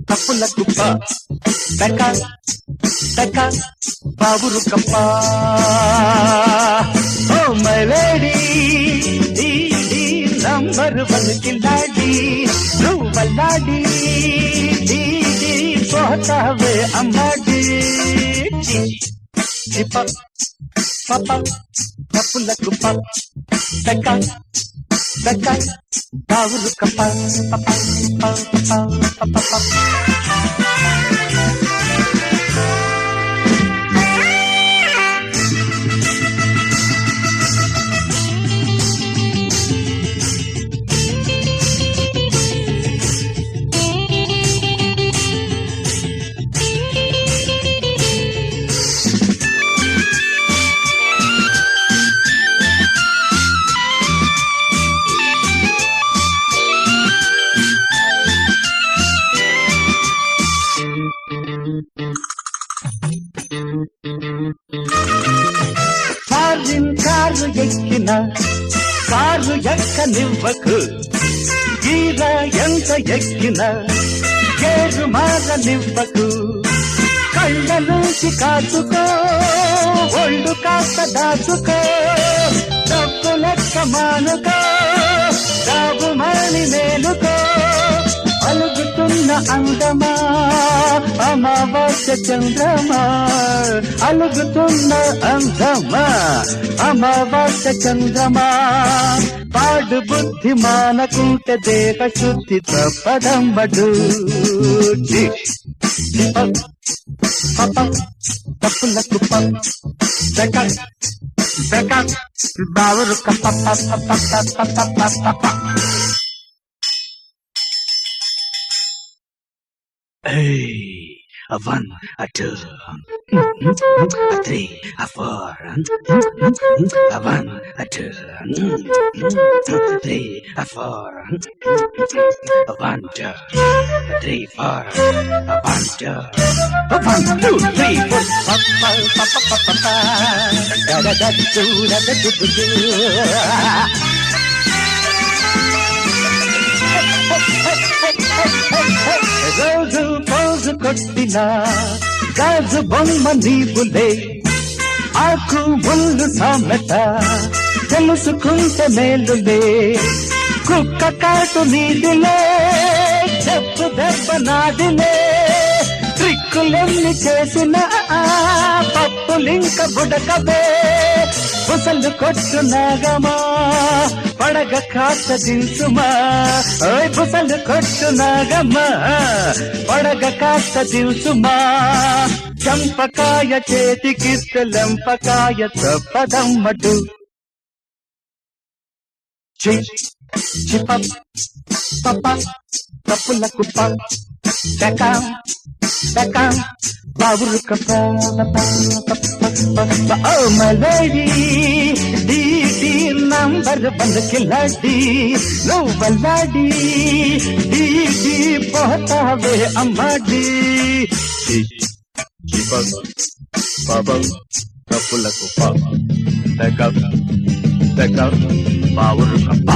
తప్పుల కుప్ప తక తక బాబురు కప్ప oh my lady number one కిల్లాడి నువ్వు వల్లాడి పోతావే అమ్మాడి చిప పప తప్పుల కుప్ప తక తక బాబురు కప్ప పప పప పప కారు ఎక్కిన కారు ఎక్కనివ్వకు గీర ఎంత ఎక్కిన గేరు మారనివ్వకు కళ్ళ నుంచి కాచుకో ఒళ్ళు కాస్త దాచుకో డబ్బు లెక్క మానుకో డబ్బు మాని మేలుకో అలుగుతున్న అందమా అమావాస్య చంద్రమా అలుగుతున్న అందమా అమావాస్య చంద్రమా పాడు బుద్ధి మానకుంటే దేహ శుద్ధి తప్పదమ్మడు తప్పుల కుప్ప బావురు కప్ప Hey, a 1, a 2, a 3, a 4, a 1, a 2, 3, a 4, a 1, 2, 3, 4, a 1, 2, a 1, 2, 3, 4, da da da do da da do do. రోజు పోజు కొట్టిన గాజు బొమ్మ నీవులే ఆకు ముళ్ళు సామెత తెలుసుకుంటే మేలులే కుక్క కాటు నీదిలే చెప్పు దెబ్బ నాదిలే ట్రిక్కులెన్ని చేసిన పప్పులింక బుడకబే బుసలు కొట్టు నాగమా పడగ కాస్త దిల్సుమా ఓయ్ బుసలు కొట్టు నాగమా పడగ కాస్త దిల్సుమా చంపకాయ చేతికిస్తే లంపకాయ తప్పదమ్మటు చిప పప తప్పుల కుప్ప టక బాబురు కప్ప oh my lady number one కిల్లాడి నువ్వు వల్లాడి పోతావే అమ్మాడి తప్పుల కుప్ప బాబురు కప్ప